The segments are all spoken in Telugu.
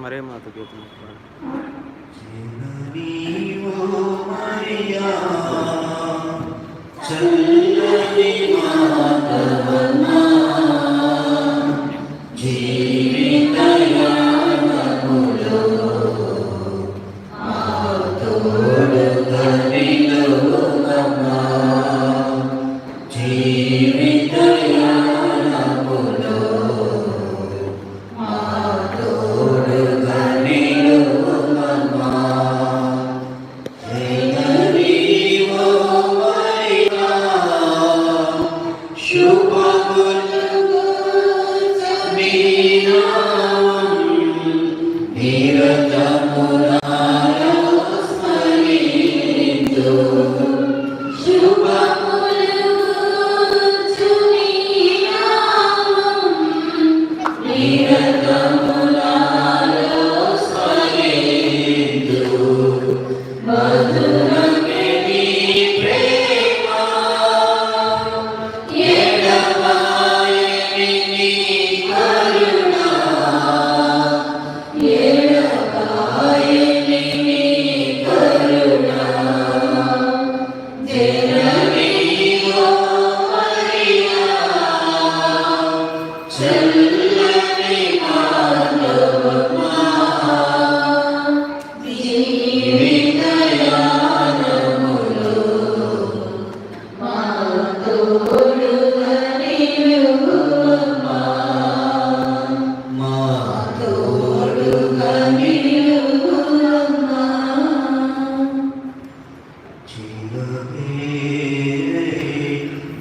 మరే మాత గీతం చల్లని మాధవమా జీవితయానములో మా తోడుగా నిలువుమమ్మా జీవితయానములో మా తోడుగా నిలువుమమ్మా జననీవో మరియా శుభములు నీ నామం నిరతమునాలో స్మరింతు శుభములు నీ నామం నిరతమునాలో స్మరింతు మధురమే నీ ప్రేమ ఎడబాయని నీ కరుణ ఎడబాయని నీ కరుణ జననీవో మరియా చల్లని మాధవమా జీవితయానములో మా తోడుగా నిలువుమమ్మా మా తోడుగా నిలువుమమ్మా జయమే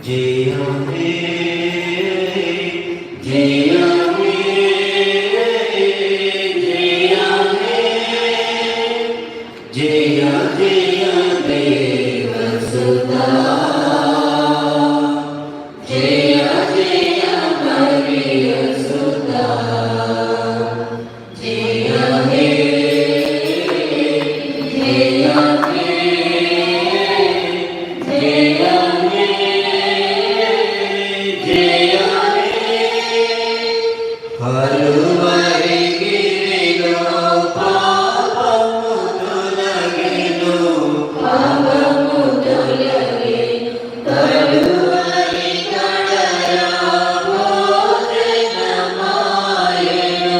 జయమే జయమే జయ జయ దేవసుతా జయ జయ మరియసుతా జయ హే జయ హే జయ హే జయ హే కలువరి గిరిలో పాపము తొలగెను పాపము తొలగెను కలువరి కడరా భోజనమాయెను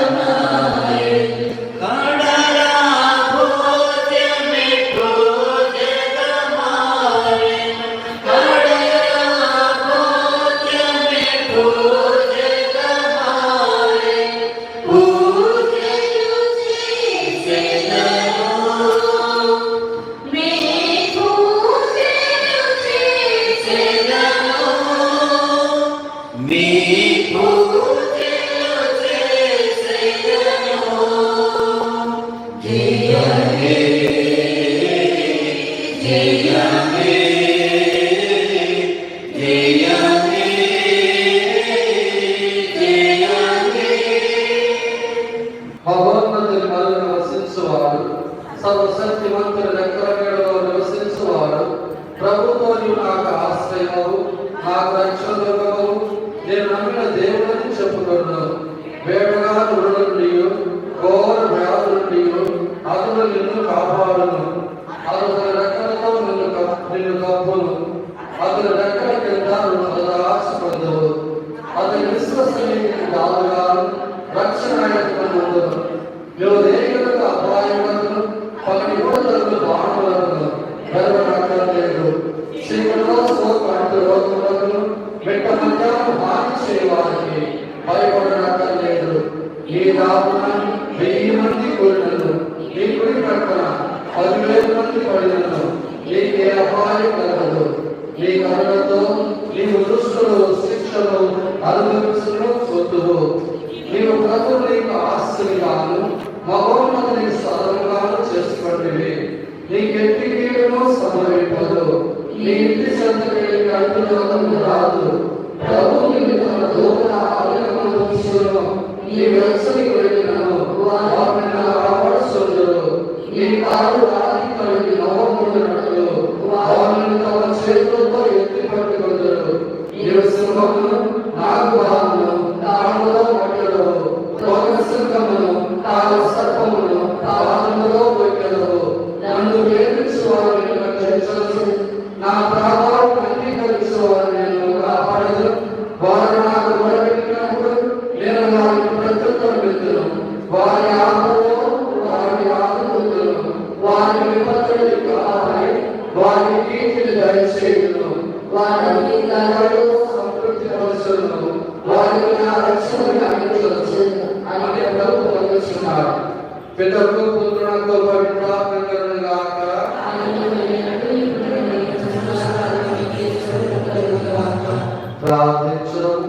భోజనమాయెను కడరా భోజనమే భోజనమాయెను కడరా భోజనమే భోజనమాయెను పూజలు చేసెదను మే పూజలు చేసెదను మే పూజలు చేసెదను జయ హే జయ హే జయ హే జయ హే భగవంతుని మనలో నివసించువాడు సర్వశక్తిమంతుని రెక్కల నీడలో నివసించువాడు ప్రభుతో నీవు నాకు ఆశ్రయము నాకు రక్షణము నేను నమ్మిన దేవుడని చెప్పుకున్నాను వేడగా నుడు నుండి ఘోర వ్యాధి నుండి అతను నిన్ను కాపాడును అతని రెక్కలతో నిన్ను కప్పును అతని రెక్కల కింద నువ్వు ఆశపడదు అతని విశ్వసనీయుని దారుగాను రక్షణ ఉండదు నువ్వు దేనికలకు అపాయములను పక్కన యువతలకు బాణములను గర్వనక్కర్లేదు చీకటిలో సోకు అంటు రోగులను మెట్ట మధ్యాహ్నం హాని చేయవారికి భయపడనక్కర్లేదు నీ దాపున 1000 మంది కూడినను నీ కుడి ప్రక్కన 10,000 మంది పడినను నీకే అపాయం కలగదు నీ కరుణతో నీవు దుష్టులు శిక్షలు అనుభవిస్తున్న సొత్తువు నీవు ప్రభువు నీకు ఆస్తిగాను మహోన్నతుని సదముగాను చేసుకుంటే నీకెట్టి కీడును సంభవింపదు నీ ఇంటి సంతకి అంటున్నదము రాదు ప్రభువు నీకు తన దూత ఆలయమును ఉంచును నీ వెచ్చని వెళ్ళినను వారిని కాపాడుచుండును నీ కాలు రాతి కలిగి నవ్వకుండునట్లు వారిని తమ చేతులతో ఎత్తి పట్టుకుందరు ఈ సింహమును నాగుపామును దానిలో పట్టడు పంపించున్నాడు. పితరులు పుత్రులకు పవిత్రాత్మగాక. ప్రార్థించడం.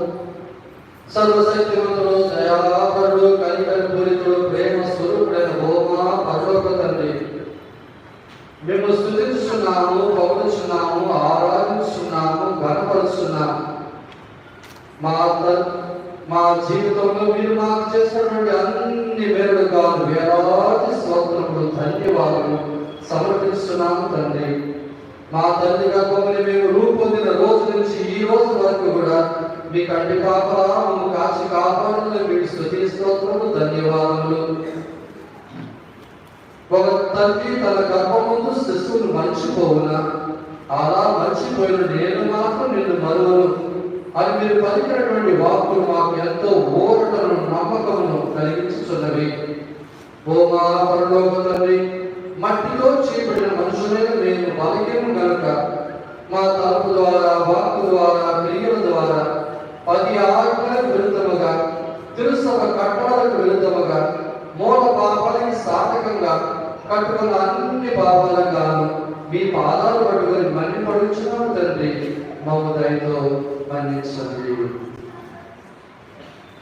సర్వశక్తిమంతుడు, దయాపరుడు, కనికరపూరితుడు, ప్రేమ స్వరూపుడైన ఓమా పరలోక తండ్రి, మేము స్తుతిస్తున్నాము, పొగడుచున్నాము, ఆరాధిస్తున్నాము, ఘనపరుస్తున్నాము. మా జీవితంలో మీరు మాకు చేసినటువంటి అన్ని మేలు కాదు వేలాది స్తోత్రములు, ధన్యవాదాలు సమర్పిస్తున్నాము తండ్రి. మా తండ్రిగా మమ్మల్ని మేము రూపొందిన రోజు నుంచి ఈ రోజు వరకు కూడా మీ కంటి కాపలా మమ్మల్ని కాచి కాపాడుతున్న మీకు స్తుతి స్తోత్రములు, ధన్యవాదములు. ఒక తల్లి తన గర్భం ముందు శిశువును మర్చిపోవునా, అలా మర్చిపోయిన నేను మాత్రం నిన్ను మరువను అని మీరు పలికినటువంటి వాక్కులు మాకు ఎంతో ఊరటను, నమ్మకమును కలిగించుచున్నవి. ఓ మా పరలోక తండ్రి, మట్టిలో చీపడిన మనుషులైన మేము బలహీనం గనుక మా తలుపు ద్వారా, వాక్కు ద్వారా, క్రియల ద్వారా 10 ఆజ్ఞలకు విరుద్ధముగా, తిరుసభ కట్టడలకు విరుద్ధముగా, మూల పాపాలకి సాధకంగా కట్టుకున్న అన్ని పాపాలంగాను మీ పాదాలు పట్టుకొని మన్నిపడుచున్నాము తండ్రి. మమ్మ దయతో మన్నించండి.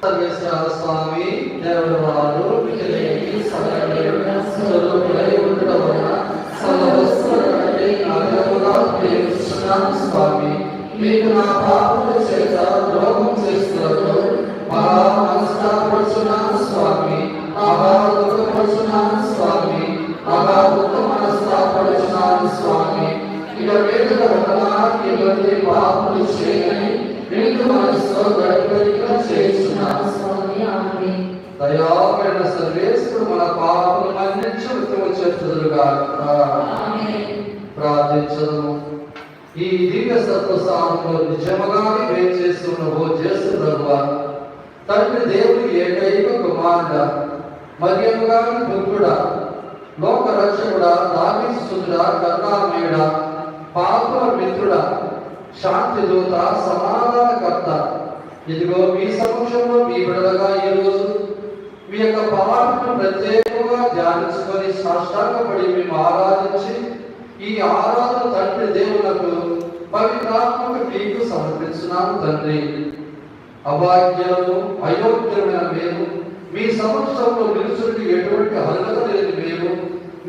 సర్వేశ్వర స్వామి దేవుడు వారు స్వామి, మీకు నా పాపముల చేత ద్రోహం చేస్తున్నట్టు మహా మనస్తాపడుచున్నాను స్వామి, మహా దుఃఖపడుచున్నాను స్వామి, మహా దుఃఖ మనస్తాపడుచున్నాను స్వామి. ఇక వేదిక ఒకనాటి ఇబ్బంది పాపములు చేయని రెండు మనసులో గడిపడిగా చేస్తున్నాను స్వామి. ఆమేన్. దయాపడిన సర్వేశ్వరుడు మన పాపములు మన్నించి ఉత్తమ చేతులుగా ప్రార్థించదుము. ఈ దివ్య సత్వస్థానంలో నిజముగానే వేం చేస్తున్న ఓ చేస్తున్న తండ్రి దేవుడి ఏకైక కుమారుడ, మరియమ్మ భక్తుడా, లోక రక్షకుడా, దావీదుసుతుడా, కరుణామయుడా, పాపుల మిత్రుడా, శాంతి దూత, సమాధానకర్త, ఇదిగో మీ సమక్షంలో మీ బిడ్డలుగా ఈ రోజు మీ యొక్క పాటను ప్రత్యేకంగా ధ్యానించుకొని సాష్టాంగపడి మేము ఆరాధించి ఈ ఆరాధన తండ్రి దేవులకు పవిత్రాత్మక మీకు సమర్పిస్తున్నాము తండ్రి. అభాగ్యులను, అయోగ్యమైన మేము మీ సమక్షంలో నిలుచుండి ఎటువంటి అర్హత లేని మేము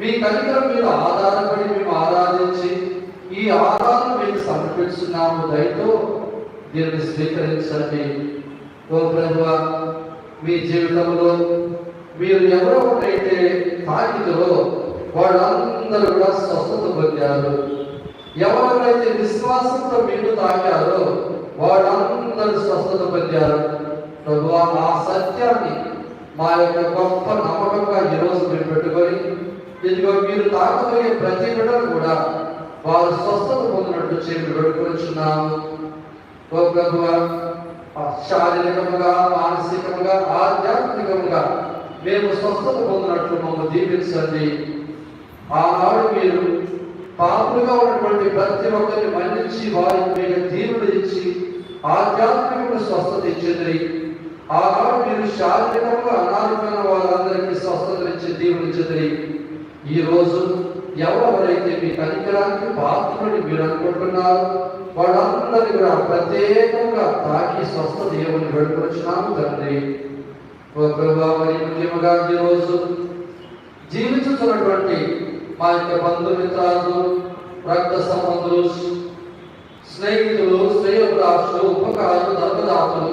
మీ కనికరం మీద ఆధారపడి మేము ఆరాధించి ఈ ఆరాధన మీకు సమర్పిస్తున్నాము. దయతో దీన్ని స్వీకరించండి. ఓ ప్రభువా, మీ జీవితంలో మీరు ఎవరో ఒకటైతే తాకితో వాళ్ళందరూ కూడా స్వస్థత పొందారు. ఎవరైతే విశ్వాసంతో మీరు తాకారో వాళ్ళందరూ స్వస్థత పొందారు. ప్రభువా, ఆ సత్యాన్ని మా యొక్క గొప్ప నమ్మకంగా ఈరోజు మీరు పెట్టుకొని ఇదిగో మీరు తాకబోయే ప్రతి బిడ్డలు కూడా వారు స్వస్థత పొందినట్టు చేసి పెట్టుకొచ్చున్నాము. ఓ ప్రభువా, శారీరకముగా, మానసికముగా, ఆధ్యాత్మికముగా మేము స్వస్థత పొందినట్లు మమ్మల్ని దీవించండి. ఆనాడు మీరు పాపులుగా ఉన్నటువంటి ప్రతి ఒక్కరిని మన్నించి వారికి మీకు దీవుడు ఇచ్చి ఆధ్యాత్మిక స్వస్థత ఇచ్చేది. ఆనాడు మీరు శారీరకంగా అనారోగ్యమైన వాళ్ళందరికీ స్వస్థత ఇచ్చి దీవుడు ఇచ్చేది. ఈ రోజు ఎవరైతే మీ కనికరానికి పాత్రుని మీరు అనుకుంటున్నారు వాళ్ళందరినీ కూడా ప్రత్యేకంగా తాకి స్వస్థత దేవుని వేడుకొచ్చినాము తండ్రి. ఓ ప్రభువా, మరి ముఖ్యంగా ఈరోజు జీవించుతున్నటువంటి మా యొక్క బంధుమిత్రాలు, రక్త సంబంధులు, స్నేహితులు, శ్రేయోభిలాషులు, ఉపకారులు, ధర్మదాతలు,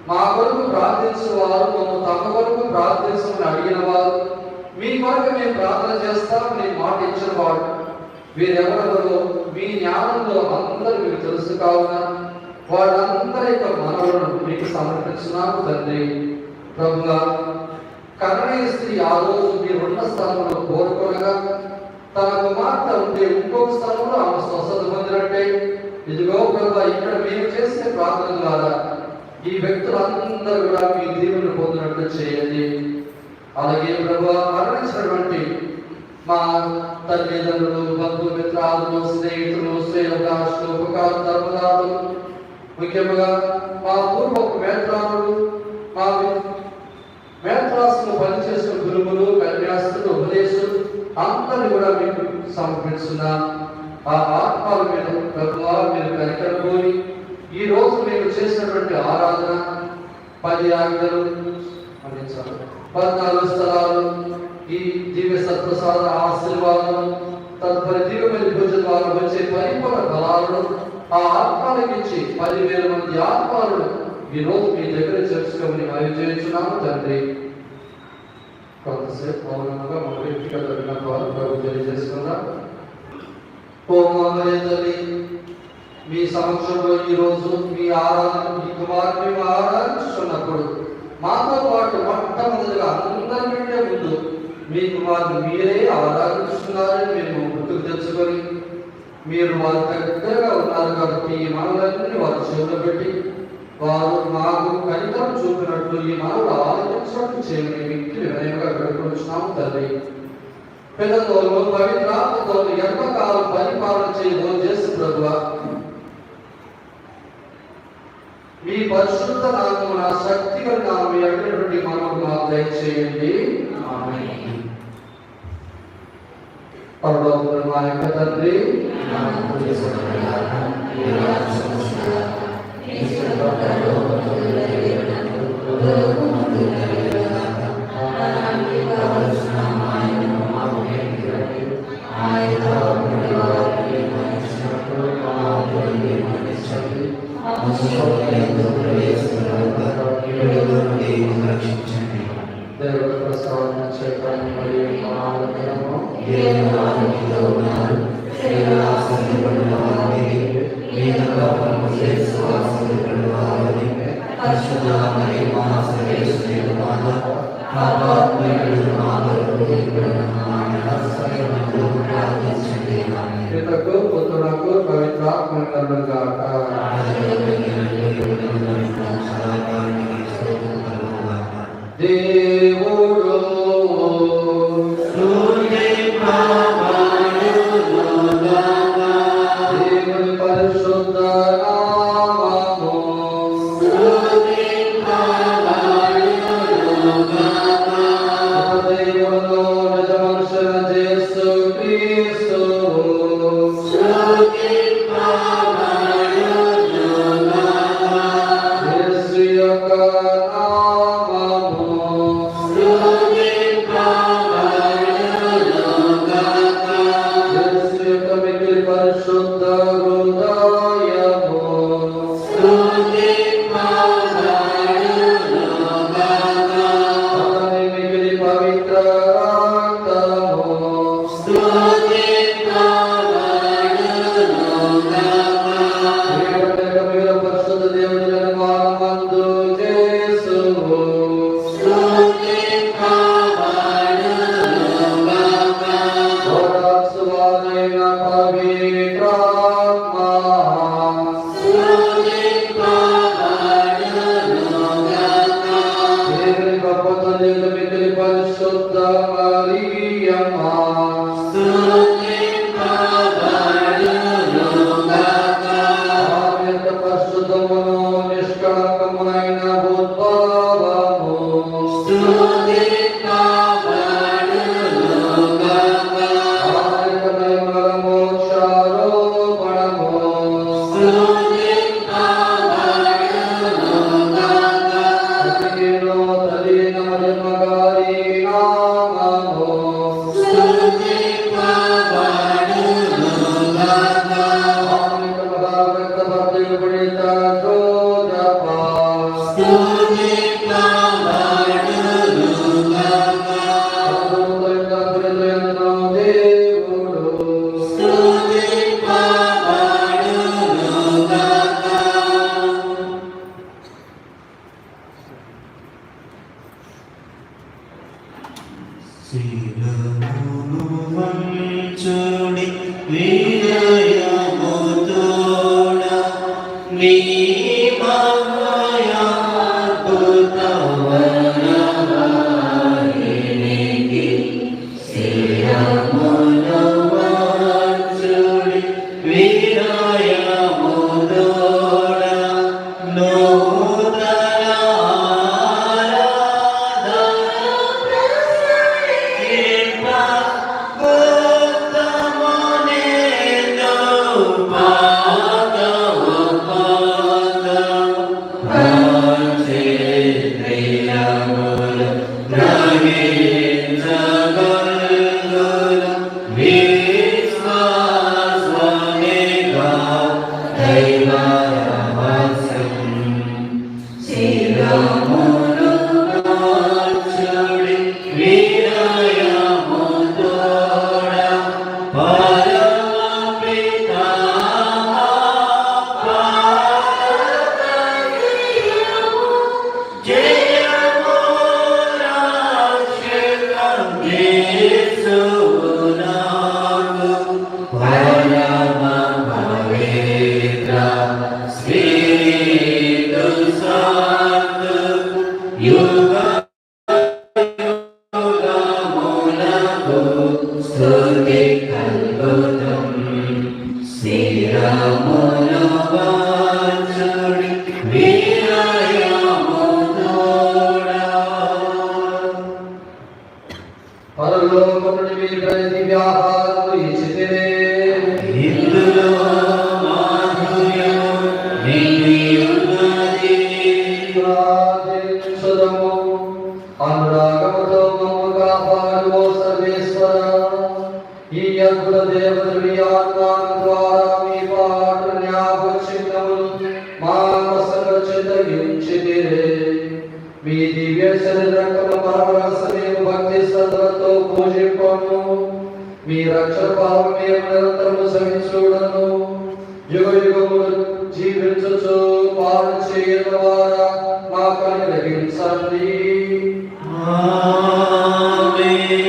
మా కొరకు ప్రార్థించిన వారు, మమ్మల్ని తమ కొరకు ప్రార్థించమని అడిగిన వారు, మీ కొరకు మేము ప్రార్థన చేస్తామని మాట ఇచ్చిన వాడు వీరెవరెవరో మీ జ్ఞానంలో అందరూ మీకు తెలుసు కావున వాళ్ళందరి యొక్క మనవులను మీకు సమర్పించున్నాము తండ్రి. ప్రభువా, కరణీయ స్త్రీ ఆ రోజు మీరున్న స్థలంలో కోరుకోనగా తన కుమార్తె ఉంటే ఇంకొక స్థలంలో ఆమె స్వస్థత పొందినట్టే ఇదిగో ప్రభువా, ఇక్కడ మేము చేసే ప్రార్థన ద్వారా ఈ వ్యక్తులందరూ కూడా మీ దీవుని పొందినట్లు చేయండి. అలాగే ప్రభువా, మరణించినటువంటి మా తల్లిదండ్రులు, బంధుమిత్రాలు, స్నేహితులు, శ్రేయోభిలాషులు, ఉపకారు, ధర్మదాతలు, ముఖ్యంగా మా పూర్వపు మేత్రాలు, మా మేత్రాసులు పనిచేసిన సమర్పిస్తున్నాం. ఆ ఆత్మల మీద ప్రభువా మీరు కనికరపోయి ఈ రోజు మీరు చేసినటువంటి ఆరాధన 10 ఆజ్ఞలు 14 స్థలాలు ఈ దివ్య సత్ప్రసాద ఆశీర్వాదం తదుపరి దివ్యమైన పూజ ద్వారా వచ్చే పరిపూర్ణ ఫలాలను ఆ ఆత్మలకు ఇచ్చి 10,000 మంది ఆత్మలను ఈ రోజు మీ దగ్గర చేర్చుకోమని మనం చేయించున్నాము తండ్రి. కొంతసేపు మౌనంగా మన వ్యక్తిగత విన్నపాలు ప్రభు తెలియజేసుకుందాం. ఓ మమ్మల్ని తల్లి మీ సమక్షంలో ఈ రోజు మీ ఆరాధన మీ కుమారుని మేము ఆరాధించుకున్నప్పుడు మాతో పాటు మొట్టమొదటిగా అందరికంటే ముందు మీ కుమారుని మీరే ఆరాధిస్తున్నారని మేము గుర్తుకు తెచ్చుకొని మీరు వారి దగ్గరగా ఉన్నారు కాబట్టి ఈ మనలన్నీ వారి చెవులో పెట్టి వారు మాకు కనికరం చూపినట్లు ఈ మనవులు ఆలోచించినట్లు చేయమని వ్యక్తి వినయంగా వేడుకొచ్చున్నాము తండ్రి. పిల్లతోను పవిత్రాత్మతోను ఎంతకాలం పరిపాలన చేయబోలు చేసి ప్రభువ మీ పరిశుద్ధ నామమున శక్తిగల నామం ఎక్కడి మనకు మాకు దయచేయండి. పరలోకమున మా యొక్క తండ్రి దేవుడు ప్రసాదం చేయడానికి మరియు పితకు పుత్రునకు పవిత్రాత్మగా దేవుడు దేవుని పరిశుద్ధ నామము దేవుడు నిజ మనుషుల యేసు క్రీస్తు యేసు యొక్క Bye. స్తుతి కలుగుతం శ్రీరాముల వాంఛుడి వీరయముతోడా. పరలోకముని మీద దివ్యాహారము ఇచ్చితిరే. ఇందులో మాధుర్యము నిండి ఉన్నది. ప్రార్థించుదము. అనురాగముతో మమ్ము కాపాడు ఓ సర్వేశ్వర. ఈ అద్భుత దేవతలు ఈ ఆహ్వానం ద్వారా మీ పాటు జ్ఞాపకములు మా కొసలు చింతగించితిరే. మీ దివ్య శరీరముల పరమరసమేము భక్తి శ్రద్ధలతో పూజింపను. మీ రక్షణ పాపం మేము నిరంతరము సహించుడను. యుగ యుగములు జీవించుచు పాలన చేయడం ద్వారా మాకు అనుగ్రహించండి. ఆమేన్.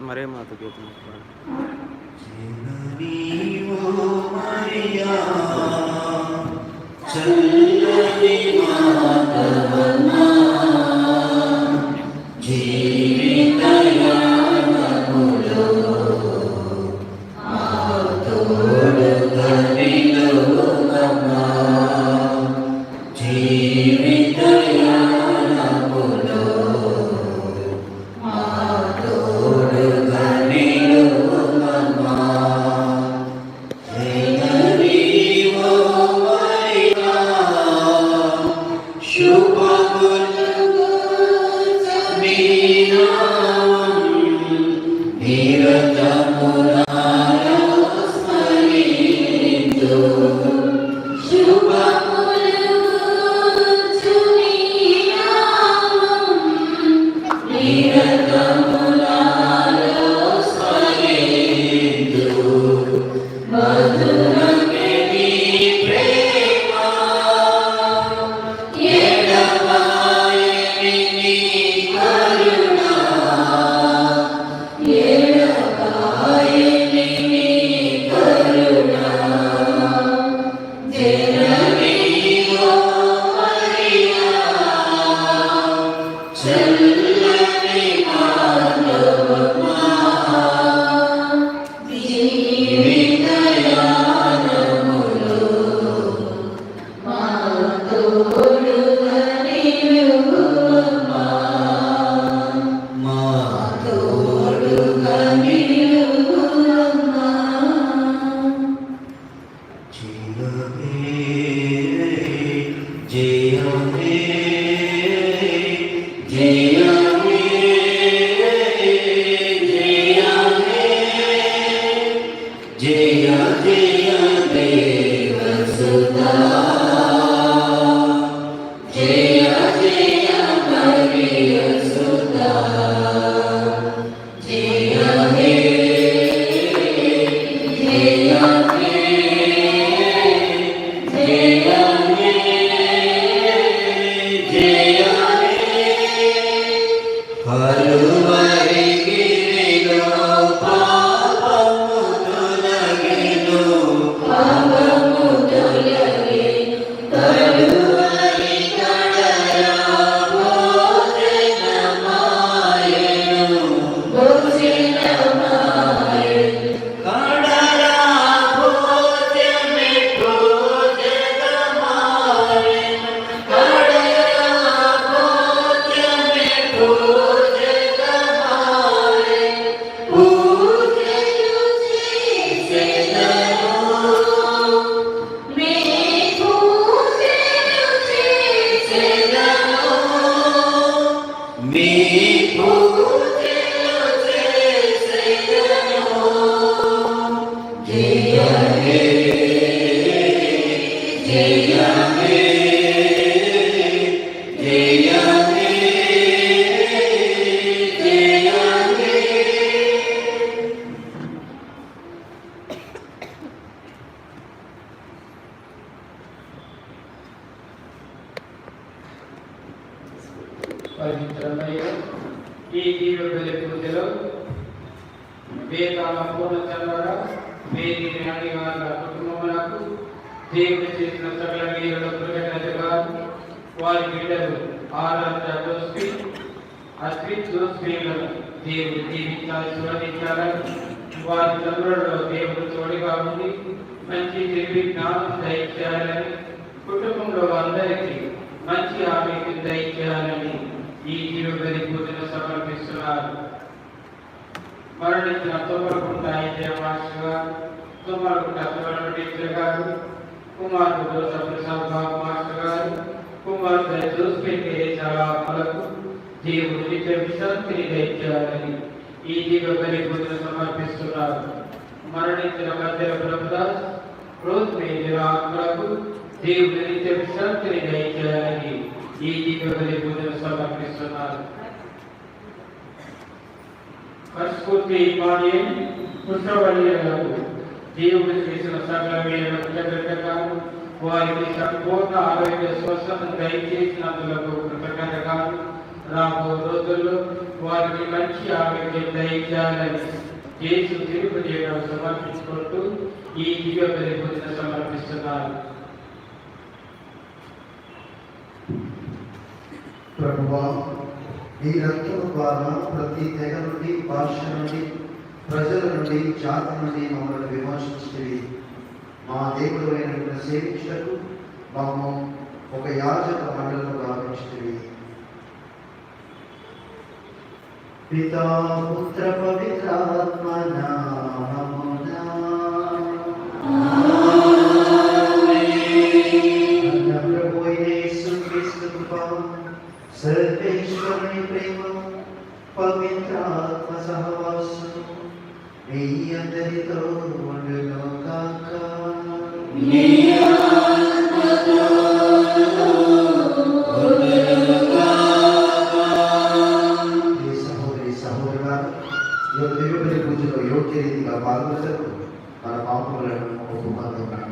మరే మాత గీతం చల్లని మాధవమా జీవితయానములో మా తోడుగా నిలువుమమ్మా. జీవితయానములో మా తోడుగా నిలువుమమ్మా. జననీవో మరియా శుభములు నీ నామం నిరతమునాలో స్మరింతు. నిరతమునాలో స్మరింతు. మధురమే నీ ప్రేమ ఎడబాయని నీ కరుణ. ఎడబాయని నీ కరుణ. జననీవో మరియా చల్లని మాధవమా జీవితయానములో మా తోడుగా నిలువుమమ్మా. మా తోడుగా నిలువుమమ్మా. జయమే జయమే పవిత్రమైన ఈ దివ్య బలి పూజలో వేదాల పూర్ణచంద్ర వేది జ్ఞాని గారి కుటుంబములకు దేవుడు చేసిన సకల వీరుల కృతజ్ఞతగా వారి బిడ్డలు ఆరాధన దోస్తి అశ్విత్ దోస్తిలను దేవుడు దీవించాలి స్వరించాలని వారి చంద్రులలో దేవుడు తోడుగా ఉండి మంచి తెలివి జ్ఞానం దయచేయాలని కుటుంబంలో అందరికీ మంచి ఆరోగ్యం దయచేయాలని ఈ దివ్య పూజను సమర్పిస్తున్నారు. మరణించిన తొమ్మలకుంట ఐజయమాస్టర్ గారు, తొమ్మలకుంట సువర్ణ టీచర్ గారు, కుమారుడు జోసఫ్ ప్రసాద్ బాబు మాస్టర్ గారు, కుమారుడు జోస్పెట్టి చాలాలకు దేవుడు నిత్య విశ్రాంతిని దయచేయాలని ఈ దివ్య పూజను సమర్పిస్తున్నారు. మరణించిన మధ్య ప్రభుదాస్ రోజ్ మేజర్ ఆత్మలకు దేవుడు నిత్య విశ్రాంతిని దయచేయాలని ఈ దివ్య పూజను సమర్పిస్తున్నారు. పరిస్ఫూర్తి మాన్యం పుష్పవల్లిలకు దేవుడు చేసిన సకల వీరులకు కృతజ్ఞతగాను వారికి సంపూర్ణ ఆరోగ్య స్వస్థతను దయచేసినందులకు కృతజ్ఞతగాను రాబో రోజుల్లో వారికి మంచి ఆరోగ్యం దయచేయాలని యేసు తిరుపతి సమర్పించుకుంటూ ఈ దివ్య పూజను సమర్పిస్తున్నారు. ప్రభువా, ఈ రక్తం ద్వారా ప్రతి తెగ నుండి, భాష నుండి, ప్రజల నుండి, జాతి నుండి మమ్మల్ని విమర్శించేవి. మా దేవుడు అయిన సేవించటకు మమ్ము ఒక యాజక మండలను భావించేవి. పితా పుత్ర పవిత్రాత్మ నామమునా ప్రభు అయిన యేసుక్రీస్తు కృప, సర్వేశ్వరుని ప్రేమ, పవిత్రాత్మ సహవాసం మీ అందరితో ఉండును గాక. సహోదరి సహోదరులారా, దివ్య పూజలో యోగ్య రీతిగా పాల్గొనటకు మన పాపములను ఒప్పుకుందాం.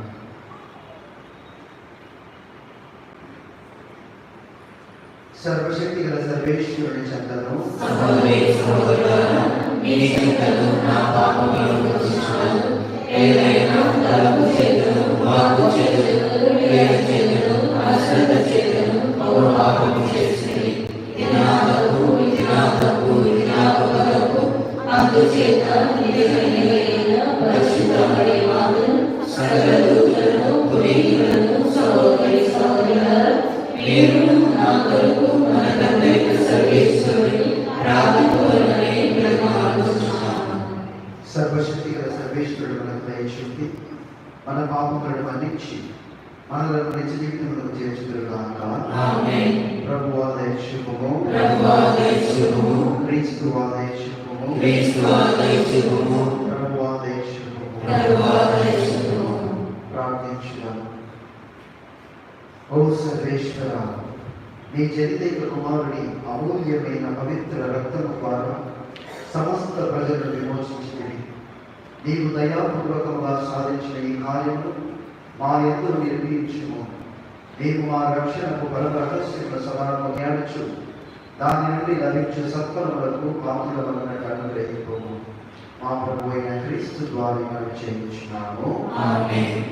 సర్వశక్తి గల సర్వేశ్వరుని చెంతను సర్వశక్తి గల సర్వేశ్వరుడు మనకు దయచూపి మన పాపములను మన్నించి మనలను నిజ జీవితంలో చేర్చుదురుగాక. ప్రభువా దయచూపుము, క్రీస్తువా దయచూపుము, ప్రభువా దయచూపుము. ప్రార్థించుదాము. ఓ సర్వేశ్వర, నీ జనిదైక కుమారుని అమూల్యమైన పవిత్ర రక్తము ద్వారా సమస్త ప్రజలను విమోచించింది. నీవు దయాపూర్వకంగా సాధించిన ఈ కార్యము మా యందు నిర్వహించుము. నీవు మా రక్షణకు బల రహస్యముల సమానము జ్ఞానించు దాని నుండి లభించే సత్ఫలములకు పాత్రులమన్నట్టు అనుగ్రహింపుము. మా ప్రభు అయిన క్రీస్తు ద్వారా మనం చేయించున్నాము. ఆమేన్.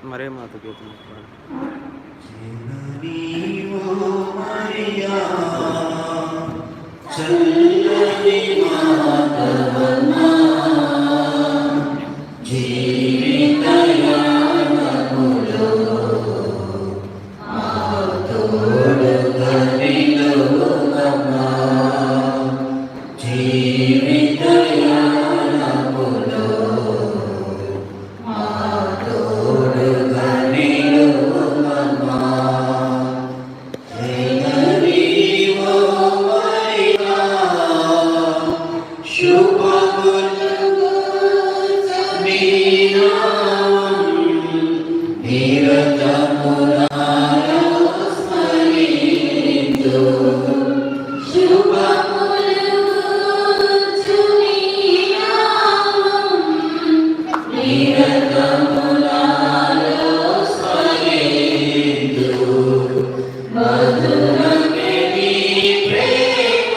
మరే మాత గీతం నీవో మరియా చల్లని మాతవమా జీవితయానములో మా తోడుగా నిలువుమమ్మా జీవితయానములో మా తోడుగా నిలువుమమ్మా నీవో మరియా శుభములు నీ నామం నిరతమునాలో స్మరింతు నిరతమునాలో స్మరింతు మధురమే నీ ప్రేమ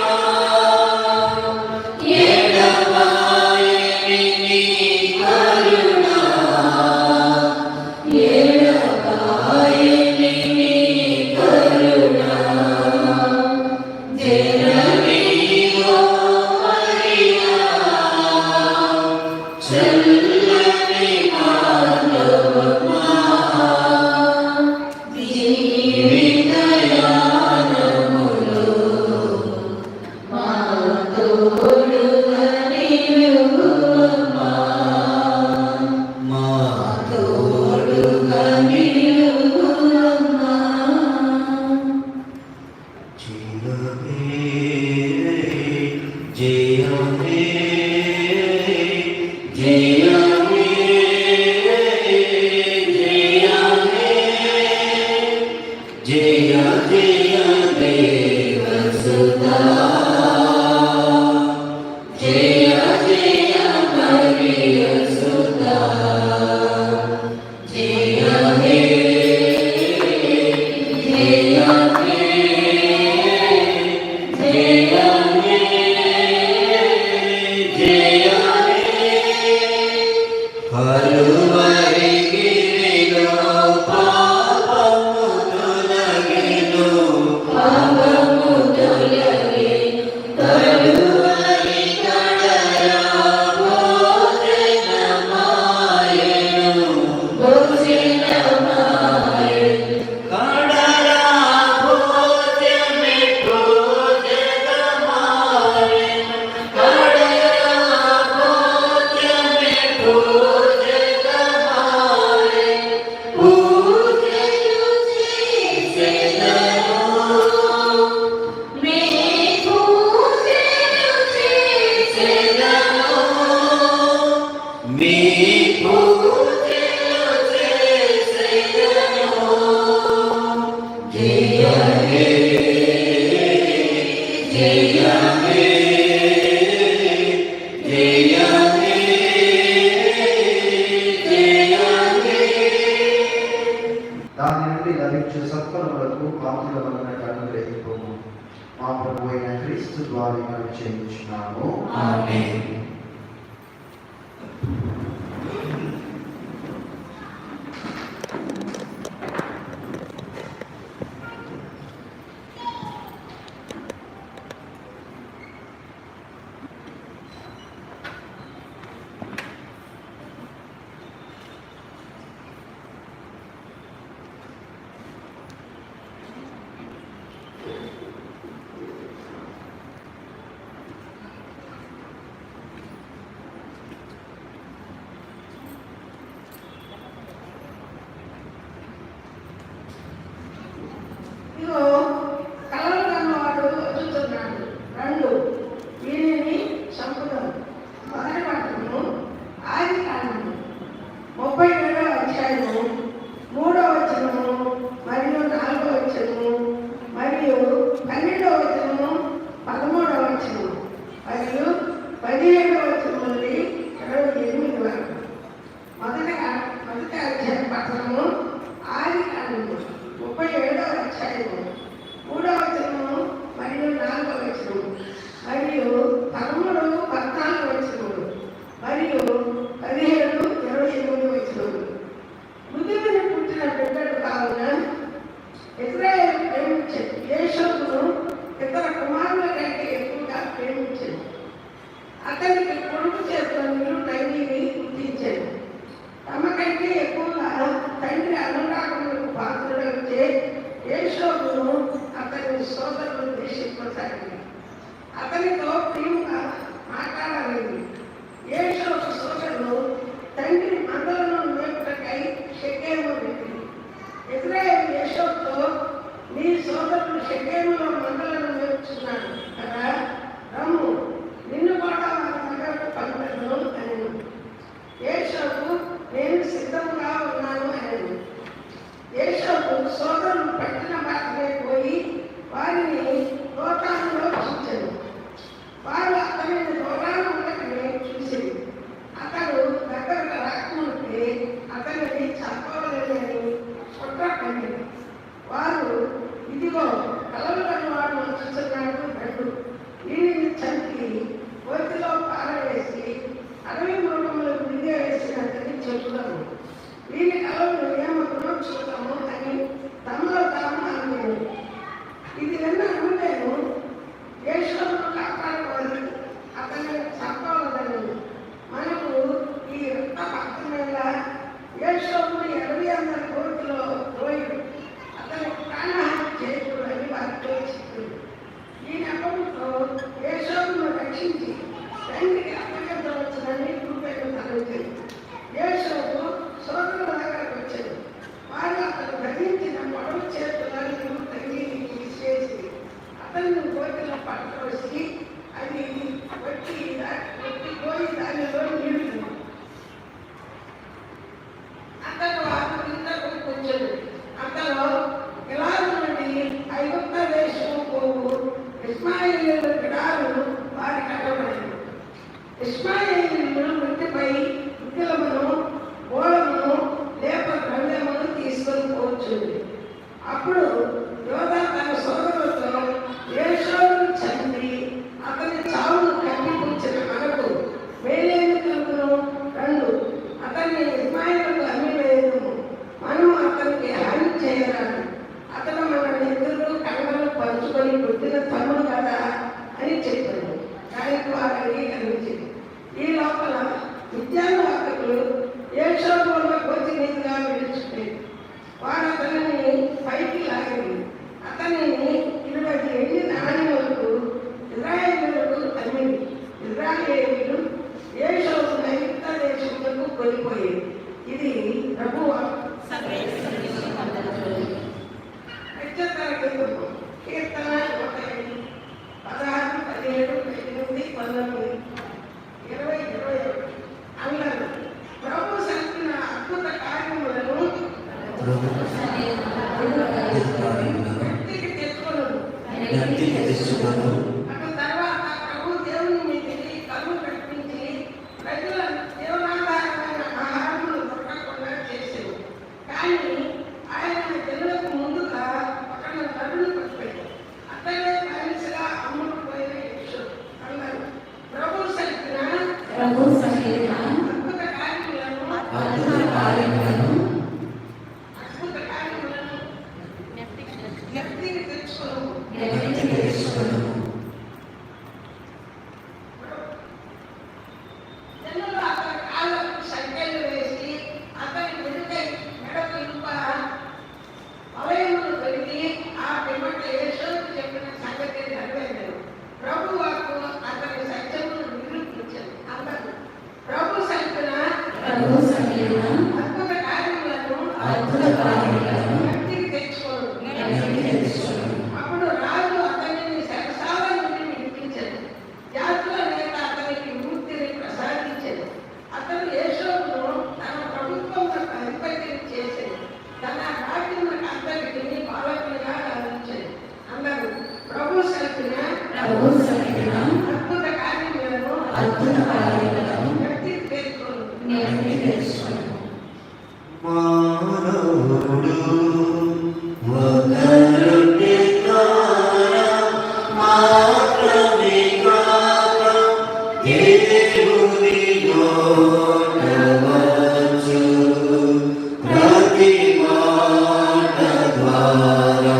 ఎడబాయని నీ కరుణ ఎడబాయని నీ కరుణ జననీవో మరియా చల్లని మానవమా జీవితయానములో మా తోడుగా నిలువుమమ్మా మా తోడుగా నిలువుమమ్మా జయమే జయమే జయమే జయ జయ దేవసుతా జయ జయ మరియసుతా జయ హే జయ హే జయ హే జయ హే కలువరి గిరిలో పాపము తొలగెను పాపము తొలగెను కలువరి కడరా భోజనమాయెను భోజనమాయెను కడరా భోజనమే భోజనమాయెను కడరా భోజనమే భోజనమాయెను పూజలు చేసెదను మే పూజలు చేసెదను మే పూజలు చేసెదను జయ హే జయ హే జయ హే జయ హే దాని నుండి లభించే సత్ఫలములకు పాత్రులమన్నట్టు అనుగ్రహింపుము. మా ప్రభు అయిన క్రీస్తు ద్వారా మనం చేయించున్నాము. ఆమేన్. ఇజ్రాయేలు ప్రేమించింది. యేషోబును ఇతర కుమారుల కంటే ఎక్కువగా ప్రేమించింది. అతనికి కొడుకు చేతుల నీరు తండ్రిని గుర్తించాడు. తమ కంటే ఎక్కువగా తండ్రి అనురాగములకు పాత్రుడైతే యేషోబును అతని సోదరులు ద్వేషింపసాగింది. అతనితో ప్రియంగా మాట్లాడలేదు. యేషోబు సోదరులు తండ్రి మందలను మేపుటకై షెకెము వెళ్ళింది. ఇజ్రాయేలు యేషోబుతో, నీ సోదరుడు షెకెములో మందలను మేపుచున్నాడు కదా, రమ్ము, నిన్ను కూడా మన మగకు పంపను అని. యేషోబు, నేను సిద్ధంగా ఉన్నాను అని. యేషోబు సోదరులు పట్టిన బాటనే పోయి వారిని లోతానులో చూచాను. వారు అతనిని దూరాన ఉండటమే చూసింది. అతడు దగ్గరకు రాకముందే అతనిని చంపవలేదని కుట్ర పడింది. వారు, ఇదిగో కలవలని వాడు వచ్చుతున్నాడు, గడ్డు వీరిని చంపి కోతిలో పారవేసి అడవి మృగములకు మింగవేసినట్లని చెబుతాము. వీరి కలవలు ఏమవునో చూద్దాము అని తమలో తాము అన్నారు. ఇది విన్న రూబేను, యేషోబును కాపాడుకోవాలి, అతన్ని చంపవలదని, మనకు ఈ రక్త పక్కన యేషోబును 80 కోటిలో పోయి అతని ప్రాణహాని చేయకూడదని వారితో చెప్పింది. ఈ నెపంతో యేషోబును రక్షించి తండ్రికి అప్పగించవచ్చునని రూబేను తలంచింది. యేషోబు సోదరుల దగ్గరకు వచ్చాడు. వారు అతను ధరించిన పొడవు చేతులను తండ్రిని తీసేసి అతన్ని కోతిలో పట్టుకొచ్చి అది పోయి దానిలో నీళ్ళు అతను వారు ఇంతకు కూర్చొని అతను గిలాదు నుండి ఐగుప్తు దేశం పోవు ఇష్మాయేలీయుల గిడాలు వారి కట్టబడింది. ఇష్మాయేలీయులు మృతిపై విగ్రహమును, గోడమును, లేప ద్రవ్యమును తీసుకొని పోవచ్చుంది. అప్పుడు యోధా తన సోదరులతో, యేషోబును చంపి అతని చావును కప్పిపుచ్చిన మనకు మేలేమి కలుగును, రండు, అతన్ని ఇష్మాయేలుకు అమ్మివేయుదుము, మనము అతనికి హాని చేయరాదు, అతను మన నిద్రలు కండలు పంచుకొని పుట్టిన తమ్ముడు కదా అని చెప్పాడు. దానికి వారు అంగీకరించింది. ఈ లోపల విద్యానువాదకులు యేషోబు వల్ల కొద్ది నీతిగా విడిచిపోయి వారు అతనిని పైకి లాగింది. అతనిని 20 ఎండి నాణ్యములకు ఇజ్రాయేలీయులకు అమ్మింది. ఇజ్రాయేలీయులు యేషోబు ఐగుప్తు దేశములకు కొనిపోయేది. ఇది ప్రభువు కీర్తన 1, 16, 17, 18, 19, 20, 21 అందరూ ప్రభు సల్పిన అద్భుత కార్యములను వ్యక్తికి తెచ్చుకొను. అటు తర్వాత ప్రభు దేవుని మీదికి కన్ను కట్టించి ప్రజల జీవనాధారమైన ఆహారములు దొరకకుండా చేసేది. కానీ ఆయన జనులకు ముందుగా ఒకరిని నరుని పట్టుపెట్టాడు. అతనే బానిసగా అమ్ముడుపోయిన యేషోబు. అందరూ ప్రభు సల్పిన అద్భుత కార్యములను వ్యక్తికి తెచ్చుకోను. జనులు అతని కాళ్ళకు సంఖ్యలు వేసి అతని వెనుకై మెడకు ఇనుప వలయములు తొడిగి ఆ పిమ్మట యేషోబు చెప్పిన సంగతి నెరవేరారు. ప్రభు వాక్కు అతని సత్యమును నిరూపించారు. అందరూ ప్రభు సల్పిన అద్భుత కార్యములను వ్యక్తికి తెచ్చుకోను. అప్పుడు రాజు అతనిని శరసాల నుండి విడిపించాడు. జాతుల నేత అతనికి మూర్తిని ప్రసాదించాడు. అతను యేషోబును తన ప్రభుత్వంలో అధిపతిని చేశాడు. తన రాజ్యములకు అందరికీ పాలకులుగా గావించాడు. అందరూ ప్రభు సల్పిన అద్భుత కార్యములను వ్యక్తికి తెచ్చుకోను. మానవుడు ఒకరుండి ద్వారా మాత్రమే కాక దేవుని నోట వచ్చు ప్రతి మాట ద్వారా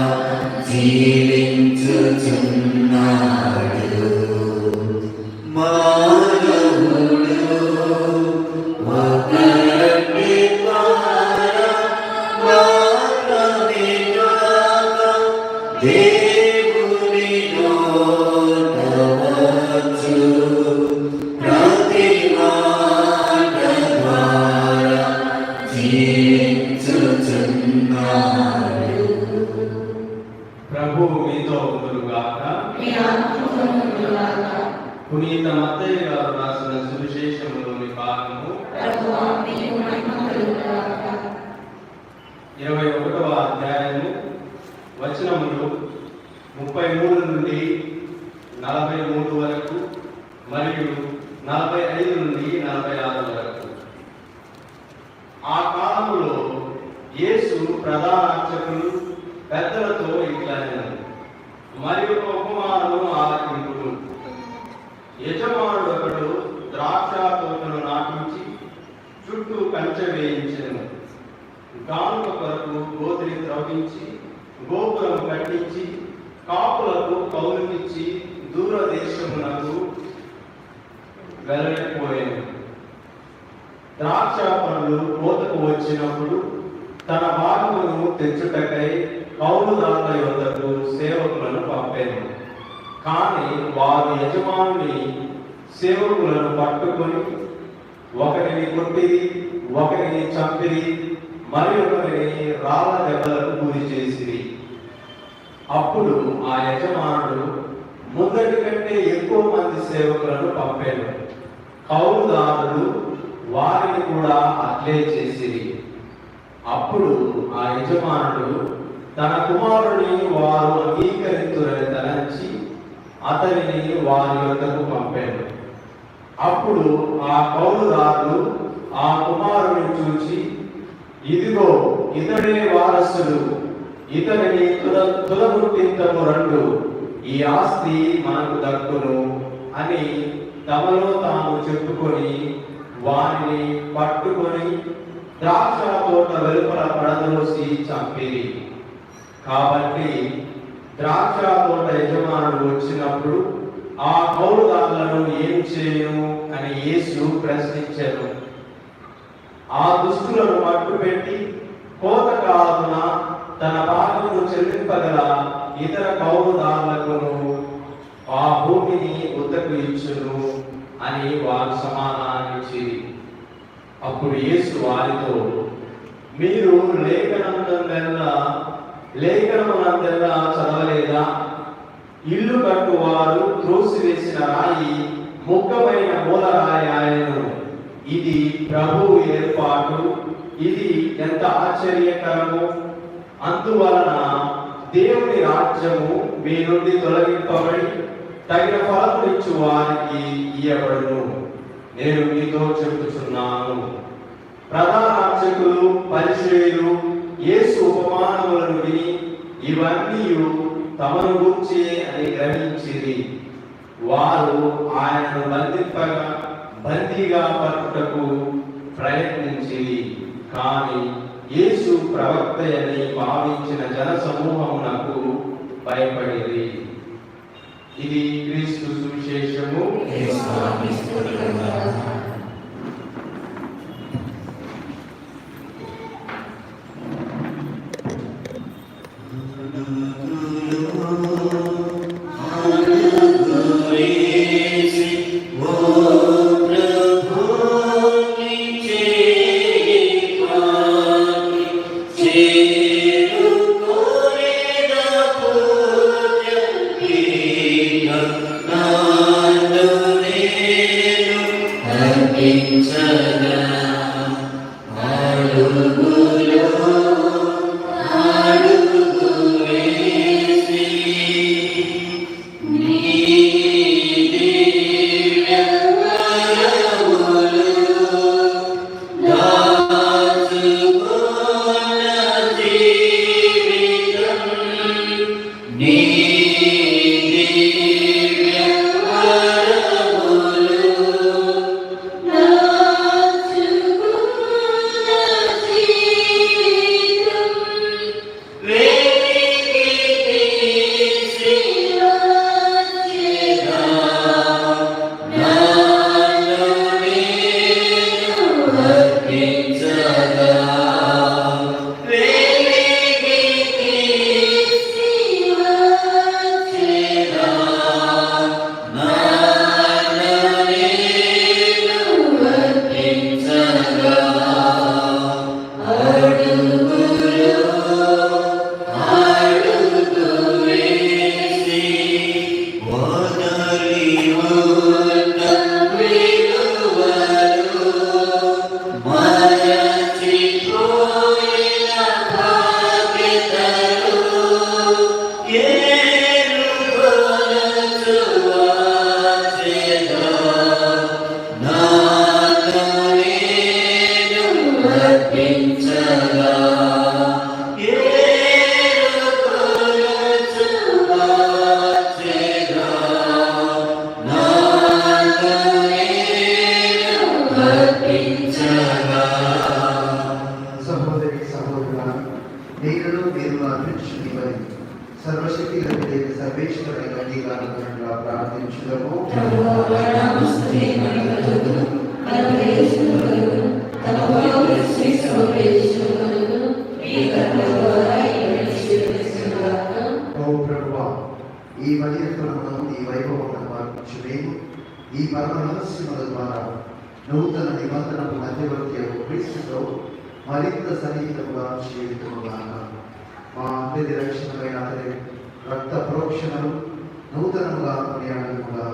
ప్రభు మీతో ఉండుగాక. పునీత మత్తయి గారు రాసిన సువిశేషములోని భాగము 21వ అధ్యాయము వచనములు 33 నుండి 43 వరకు మరియు 45 నుండి 46 వరకు. ఆ కాలంలో యేసు ప్రధాన అర్చకులు పెద్దలతో ఇట్లనెను, మరి ఒక ఉపమానము ఆలకింపుడు. యజమానుడు ఒకడు ద్రాక్ష తోటను నాటించి చుట్టూ కంచె వేయించెను. గానుగ కొరకు గోతిని త్రవ్వించి గోపురం కట్టించి కాపులకు కౌలుకిచ్చి దూరదేశమునకు వెళ్ళిపోయాను. ద్రాక్ష పండ్లు కోతకు వచ్చినప్పుడు తన భాగమును తెచ్చుటకై కౌలుదారుల యొద్దకు సేవకులను పంపాను. కానీ వారు యజమానుని సేవకులను పట్టుకొని ఒకరిని కొట్టిరి, ఒకరిని చంపిరి, మరి ఒకరిని రాళ్ళ దెబ్బలకు గురి చేసిరి. అప్పుడు ఆ యజమానుడు ముందటి కంటే ఎక్కువ మంది సేవకులను పంపాడు. కౌలుదారులు వారిని కూడా అట్లే చేసిరి. అప్పుడు ఆ యజమానుడు తన కుమారుని వారు అంగీకరించురని తలంచి అతనిని వారి వద్దకు పంపాడు. అప్పుడు ఆ కౌలుదారులు ఆ కుమారుని చూచి, ఇదిగో ఇతడే వారసుడు, ఇతనిని తుదముట్టింతము రండు, ఈ ఆస్తి మనకు దక్కును అని తమలో తాము చెప్పుకొని వారిని పట్టుకొని ద్రాక్ష తోట వెలుపల పడదోసి చంపిరి. కాబట్టి ద్రాక్ష తోట యజమానుడు వచ్చినప్పుడు ఆ కౌలుదారులను ఏం చేయను అని యేసు ప్రశ్నించారు. ఆ దుష్టులను పట్టుపెట్టి కోత కాలమున తన భాగమును చెల్లింపగల ఇతర కౌలుదారులకు ఆ భూమిని ఉద్దకు ఇచ్చును అని వారు సమాధానమిచ్చిరి. అప్పుడు యేసు వారితో, మీరు లేఖనమునందెల్లా చదవలేదా? ఇల్లు కట్టువారు త్రోసివేసిన రాయి ముఖ్యమైన మూలరాయి ఆయను. ఇది ప్రభువు ఏర్పాటు, ఇది ఎంత ఆశ్చర్యకరము! అందువలన దేవుని రాజ్యము మీ నుండి తొలగింపబడి తగిన ఫలమునిచ్చు వారికి ఇయ్యబడును. నేను మీతో చెబుతున్నాను. ప్రధాన అర్చకులు, పరిసయ్యులు యేసు ఉపమానములను విని ఇవన్నీ తమను గూర్చి అని గ్రహించిరి. వారు ఆయనను బందీగా పట్టుటకు ప్రయత్నించిరి. కానీ యేసు ప్రవక్త అని భావించిన జన సమూహమునకు భయపడిరి. ఇది క్రీస్తు సువిశేషము. అర్పించగా ఏరుకొలుచువాచెగా నాలో నేను అర్పించగా. సహోదరి సహోదరులారా, నేను మీరు అర్పించుకుని వారి సర్వశక్తి కలిగిన సర్వేశ్వరుని అంగీకారంగా ప్రార్థించుదము. ఓ ప్రభువా, ఈ బలియత్వమును ఈ వైభవమును మార్పించు మేము ఈ పరమ రహస్యముల ద్వారా నూతన నిబంధనకు మధ్యవర్తి క్రీస్తుతో మరింత సన్నిహితముగా చేయుదుముగా. మా అందరి రక్షణమైన అతని రక్త ప్రోక్షణను నూతనముగా కొనియాడముగా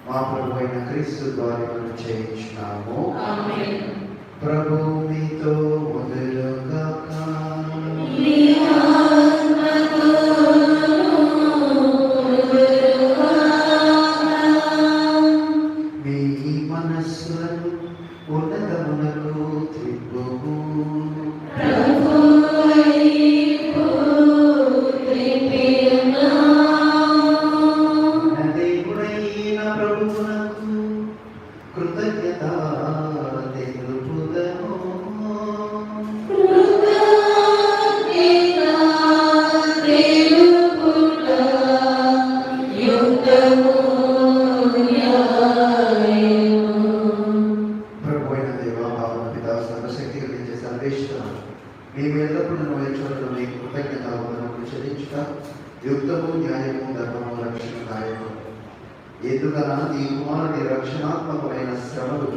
మా ప్రభు అయిన క్రీస్తు ద్వారా మనం చేయించున్నాము. ప్రభు మీతో మొదలుగాక. మీ మనస్సులను ఉన్నతమునకు త్రిప్పుము. దేవుడైన ప్రభువునకు కృతజ్ఞత తెలుపుదము. ప్రభు అయిన దేవ, భావన పిత, సర్వశక్తి కలిగించే సర్వేశ్వర, మేము ఎల్లప్పుడూ చూడడం మీకు కృతజ్ఞత వందనములు చెల్లించుట యుక్తము, న్యాయము, ధర్మము, రక్షణదాయము. ఎందుకనా ఈ కుమారుని రక్షణాత్మకమైన శ్రమలు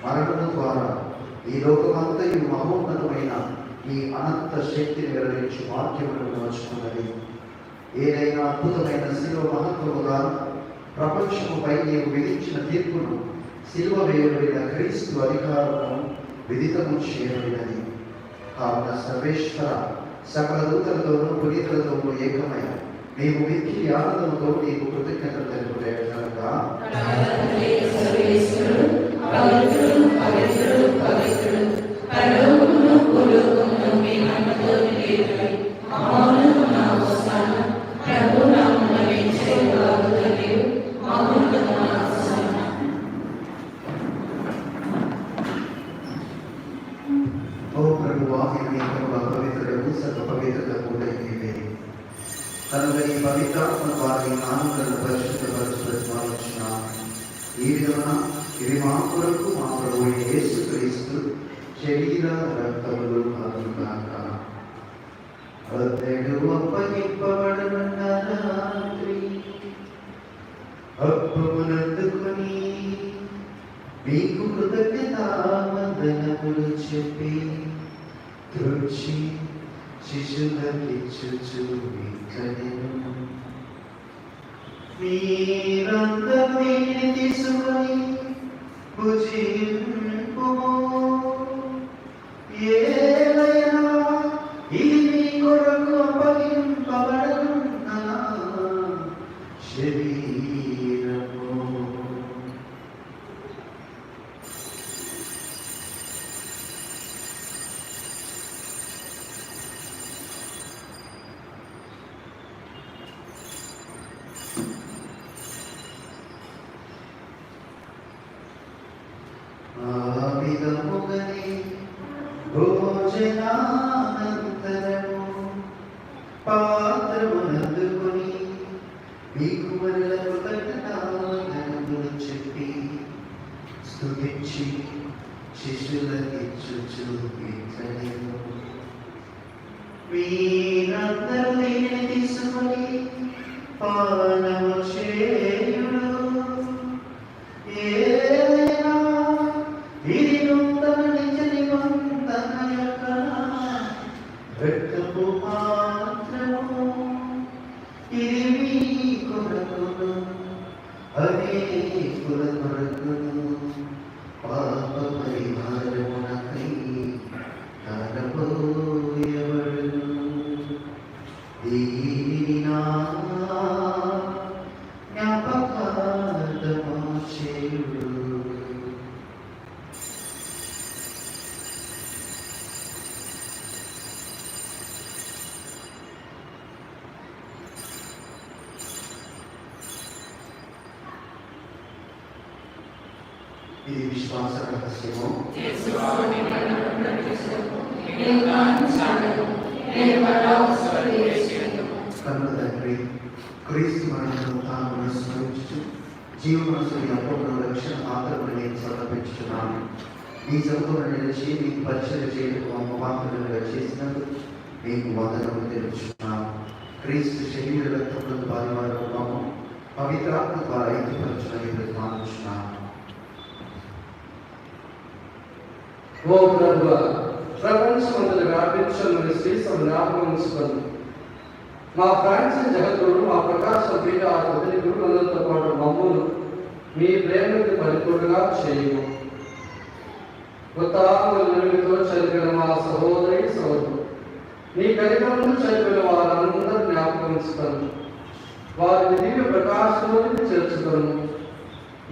మరణము ద్వారా ఈ లోకమంతయు మహోన్నతమైన ఈ అనంత శక్తిని వెల్లడించు వాక్యములను నోచుకున్నది. ఏదైనా అద్భుతమైన శిలువ మహత్వముగా ప్రపంచముపై నీవు విధించిన తీర్పును శిలువ వేయబడిన క్రీస్తు అధికారము విదితము చేయబడినది. కావున సర్వేశ్వర, సకల దూతలతోనూ పునీతులతోనూ ఏకమై మేము మిక్కిలి ఆనందముతో నీకు కృతజ్ఞతలు తెలుపుటేగా ఓ ప్రభువా, మీరు పవిత్రులకు సర్వ పవిత్రతకు నీవే. కనుక ఈ పవిత్రాత్మ వారి నామములను పరిశుద్ధపరచున ఈ విధమున ఇవి మా కొరకు మా ప్రభువు యేసుక్రీస్తు శరీర రక్తములు కాక. అతడు అప్పగింపబడనున్న రాత్రి అప్పమునందుకొని మీకు కృతజ్ఞతావందనములు చెప్పి త్రుచి శిశులకిచ్చుచు ఇట్లనెను, మీరందరూ దీనిని తీసుకొని భుజింపుము. ఏలైనా ఇది మీ కొరకు అప్పగింపబడనున్న శరీరము. భోజనానంతరము పాత్రమునందుకొని మీకు మరల కృతజ్ఞతావందనములు చెప్పి స్తుతించి శిష్యులకిచ్చుచు ఇట్లనెను, మీరందరూ దీనిని తీసుకొని పానము చేయుడు. ఏలైనా ఇది నూతన నిజ నిబంధన యొక్క రక్తము మాత్రము. ఇది మీ కొరకును అనేకుల కొరకును పాప పరిహారమునకై ధారపోయబడును. దీనిని నా ఈ విశ్వాస రహస్యము కన్న తండ్రి క్రీస్తు మరణము తాను స్మరించు జీవనసుడి అప్పుడు రక్షణ మాత్రమే నేను సమర్పించుతున్నాను. ఈ సభలో నిలిచి మీకు పరిచయం చేయడం మాత్రమే చేసినందుకు మీకు వందనము తెలుపుచున్నాను. క్రీస్తు శరీర రక్తములకు పాల్గొనడం పవిత్రాత్మ ద్వారా ఐక్యపరచునని ప్రతిపాదించున్నాను. ఓ ప్రభువా, ప్రపంచమంతటా వ్యాపించమని శ్రీసం జ్ఞాపకం ఉంచుకోండి. మా ఫ్రాన్సిస్ జగద్గురు, మా ప్రకాశ పీఠ అతని గురువులతో పాటు మమ్మల్ని మీ ప్రేమకి పరిపూర్ణంగా చేయము. వృత్తాంతులతో చదివిన మా సహోదరి సహోదరు నీ కలిపంలో చదివిన వారందరూ జ్ఞాపకం ఉంచుతాను. వారిని దివ్య ప్రకాశంలోకి చేర్చుతాను.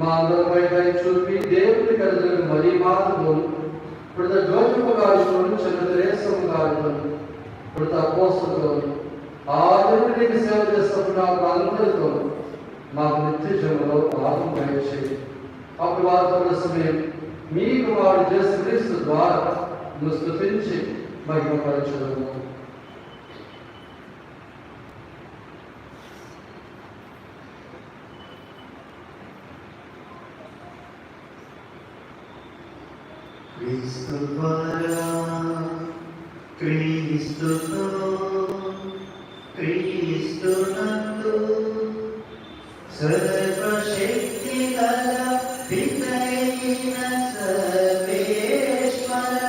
మా అందరిపై దయ చూపి దేవుని కలిగిన మరీ మాతను ఇప్పుడు జోజపు గారితోను చిన్న రేసం గారితోను ఇప్పుడు అపోస్తలతోను ఆ దేవునికి సేవ చేస్తున్న అందరితో మాకు నిత్య జీవంలో పాపం దయచేయి. అప్పుడు వారితో సమయం మీకు వాడు చేసిన క్రీస్తు ద్వారా నువ్వు స్తుతించి మహిమపరచడము. క్రీస్తునందు సర్వశక్తి గల పితైన సర్వేశ్వర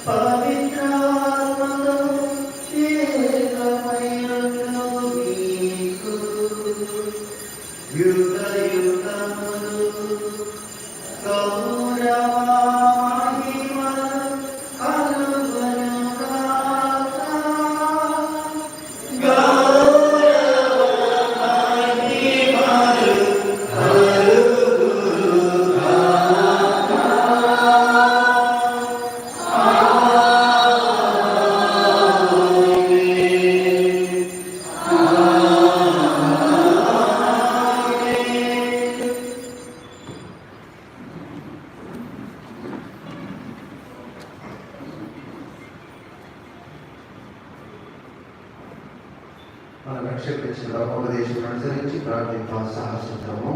పవిత్రాత్మతో ఏకమైనను నీకు యుగ యుగములు మన రక్షకుడిచ్చిన ఉపదేశం అనుసరించి ప్రార్థింప సాహసిద్దాము.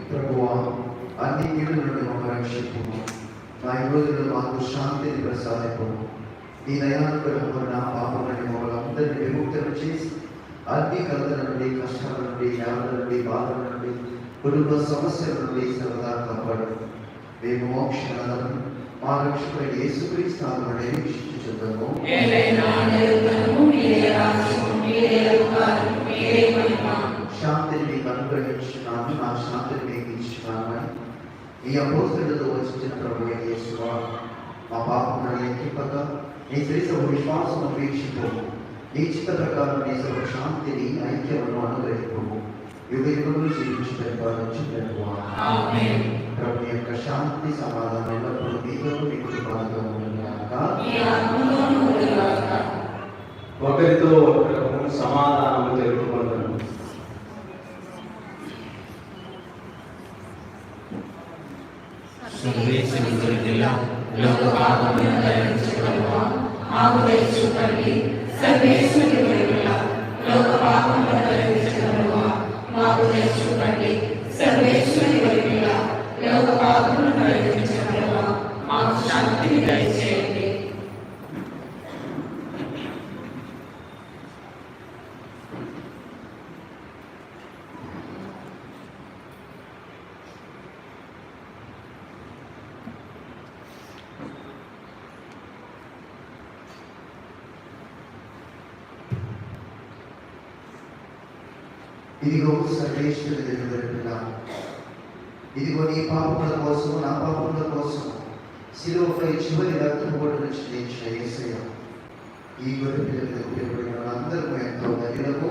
ప్రభువా, అన్ని కీడుల నుండి మమ్మల్ని రక్షింపుము. మా ఈ రోజుల్లో మాకు శాంతిని ప్రసాదింపుము. ఈ దయానుగ్రహం వలన పాపం నుండి మమ్మల్ని అందరినీ విముక్తులు చేసి అన్ని కలతల నుండి, కష్టాల నుండి, వ్యాధుల నుండి, బాధల నుండి, కుటుంబ సమస్యల నుండి సర్వదా కాపాడు. మేము మోక్షాలను మా రక్షకుడైన యేసుక్రీస్తు నామమున నిరీక్షించుచున్నాము. శాంతిని మీకు అనుగ్రహించున్నాను, నా శాంతిని మీకు ఇచ్చున్నాను అని ఈ అపోస్తలులతో వచ్చిన ప్రభువైన యేసువా, మా పాపములను లెక్కింపగా నీ శ్రీసభ విశ్వాసము వీక్షింపము. నీ చిత్త ప్రకారం నీ సభ శాంతిని, ఐక్యమును అనుగ్రహింపము. యుగ యుగములు జీవించి పరిపాలించు ప్రభువా. ప్రభు యొక్క శాంతి సమాధానం ఎల్లప్పుడూ మీతో మీ కుటుంబాలతో ఉండుగాక. ఒకరితో ఒకరు సమాధానము తెలుపుకుంటారు. ఇదిగో సర్వేశ్వరుని దగ్గర పిల్ల, ఇదిగో నీ పాపముల కోసం, నా పాపముల కోసం శిలువపై చివరి రక్తపు బొట్టును చిందించిన యేసయ్య, ఈ గొర్రె పిల్లలకు ఉపయోగపడిన అందరూ ఎంతో ధన్యులకు.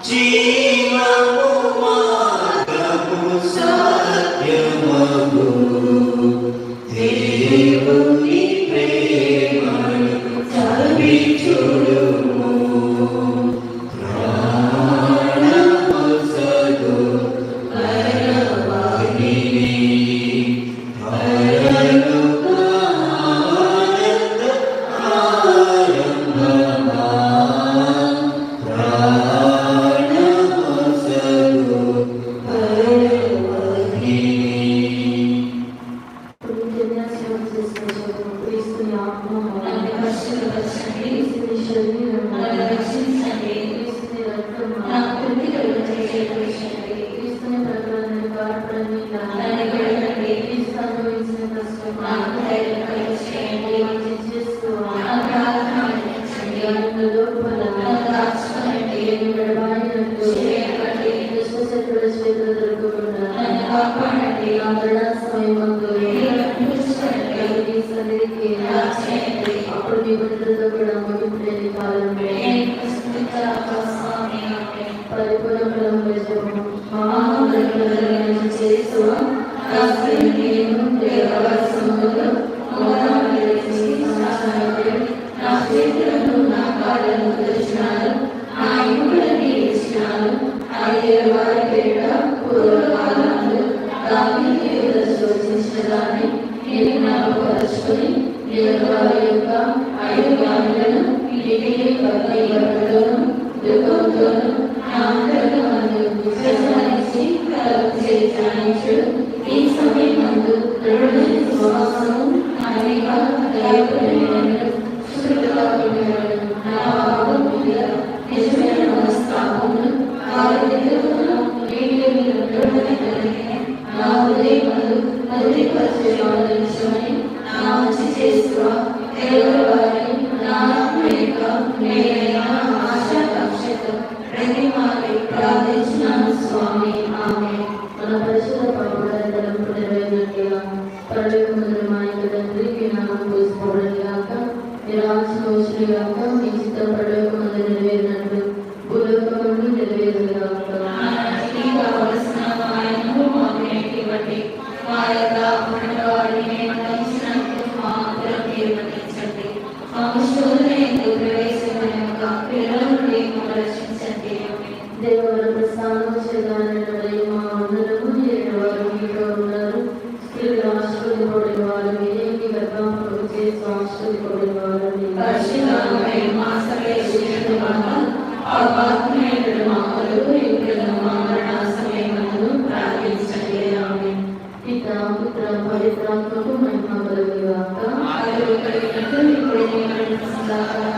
జీవము మార్గము దేవుని ప్రేమను చవి చూడుము ప్రాణమొసగు పరవాణిని పరలోక ఆనంద ఆరంభమా ప్రాణమొసగు పరవాణిని అప్పుడు మీ బిడ్డలతో కూడా ముగింపులేని కాలంలో పరిపూర్ణ ఫలములు ఇవ్వము. మహానుభావులను చేస్తూ నేను దేవవాసములో మౌనములు సంవత్సరములు నా చేతులను నా కాళ్ళను తెరిచినాను, నా ఇములను ఇచ్చినాను. అదే వారి పేట పూర్వకాలంలో దావీదు శోచించడాన్ని నేను జ్ఞాపకపరుచుకొని నేను వారి యొక్క 5 గానులను ఇంటికి బట్టలను దుఃఖంతోను నా అంతరంగమందు విశ్వాసించి కలుగు చేయించు. ఈ సమయమందు దృఢమైన విశ్వాసము అనేక దైవప్రేమను శుద్ధులను నా భావం మీద నిజమైన మనస్తాపమును వారి ఎదుగును నీటిని నా హృదయమందు మధురపరచమని నా మంచి చేస్తూ వారిని నా ఆత్మీయ నేనైన ఆశాకాంక్షతో ప్రతి మారి ప్రార్థించినాను స్వామి. ఆమె మన పరిశుద్ధ పవిత్రతలను నెరవేరినట్లుగా పరలోకమందున మా యొక్క తండ్రి మీ నామం పూజింపబడును గాక, మీ రాజ్యం వచ్చును గాక, మీ చిత్తం పరలోకమందు నెరవేరినట్లు భూలోకమందు నెరవేరును గాక. మనకి కావలసిన ఆయనను మాకు నేటివ్వండి, మా యొక్క అప్పుడవాడిని మన్నించినట్లు మా అందరం మీరు మన్నించండి. మా శోధన ఎందుకు ప్రవేశమైన యొక్క పిల్లల నుండి మమ్మల్ని రక్షించండి. దేవుడు ప్రస్థానం చేయడానికి మా అందరము వారు మీతో ఉన్నారు. స్త్రీలు ఆశ్రదింపబడిన వారు మీరే, మీ గర్భంలో చేసి ఆశ్రదింపబడిన వారు పరిశుద్ధమైన మా సర్వేశ్వరుని మాకు ఆత్మీయుల మా కొరకు ఇప్పుడు మా మరణ సమయమందు ప్రార్థించండి. ఆమేన్. పిత పుత్ర పవిత్రాత్మకు మహిమ కలుగును గాక. ఆదిలో కలిగినట్టు ఇప్పుడు నేను సదాకాలం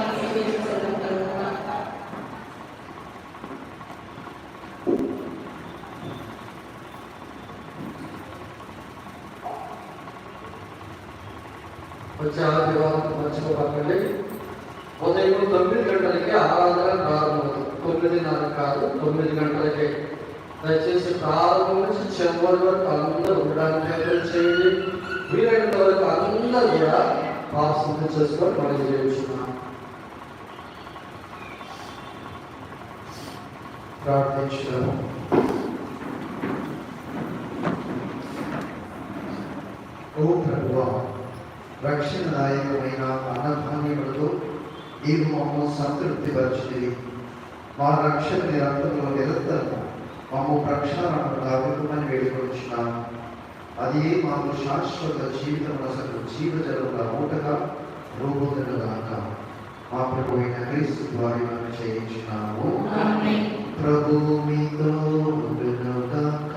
వచ్చే ఆదివారం మర్చిపోకండి. ఉదయం 9 గంటలకి ఆరాధన ప్రారంభమవుతుంది. 9:30 కాదు, 9 గంటలకి. దయచేసి ప్రారంభం నుంచి చివరి వరకు అందరూ ఉండడానికి ప్రయత్నం చేయండి. వీలైనంత వరకు అందరూ కూడా ప్రార్థన చేసుకొని మనం చేయించున్నాం. ప్రార్థించడం. ఓ ప్రభువా, రక్షణ నాయకమైన అన్నధాన్యములతో నీవు మమ్మల్ని సంతృప్తి పరిచితివి. మా రక్షణ నిరంతరంలో నిరంతరము మమ్మ ప్రక్షాళనకు అభివృద్ధమని వేడుకొచ్చున్నాము. అది మాకు శాశ్వత జీవితం అసలు జీవజలముల మూటగా రూపొందుగాక. మా ప్రభు అయిన క్రీస్తు ద్వారా మనం చేయించున్నాము. ప్రభు మీతో ఉండునుగాక.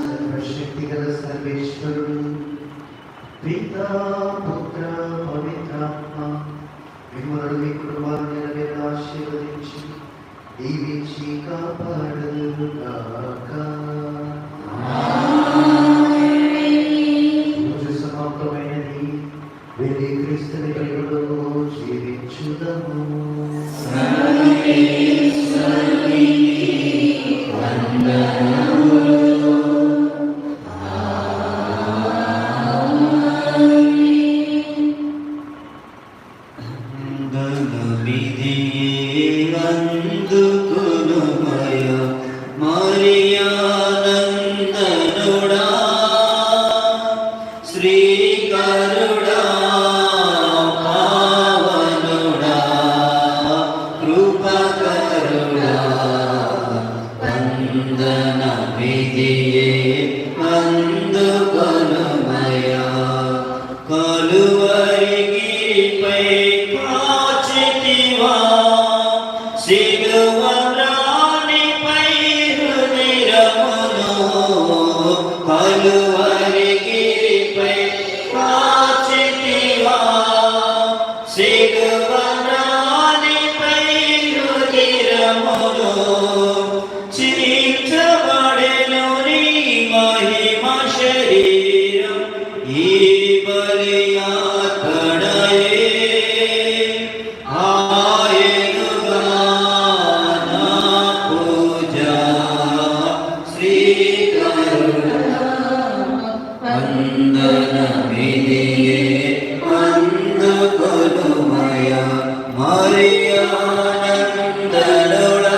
సర్వశక్తిగల సర్వేశ్వరుడు పితా పుత్ర పవిత్రాత్మ మిమ్మల్ని మీ కుటుంబాన్ని నెరవేర్చి ఆశీర్వదించి దీవించి కాపాడుగాక. రోజు సమాప్తమైనది. వెళ్ళి క్రీస్తుని వెలుగులో జీవించు. వందనమిదియే అందుకొనుమయా కలువరిగిరిపై కాచితివా సిలువ రాణిపై హృదయమును కలువరిగిరిపై కాచితివా సిలువ రాణిపై హృదయమును చీల్చబడెను నీ మహిమ శరీరం ఈ బలియార్పణయే ఆయనుగా నా పూజ శ్రీకరుణా వందనమిదియే అందుకొనుమయా మరియానందనుడా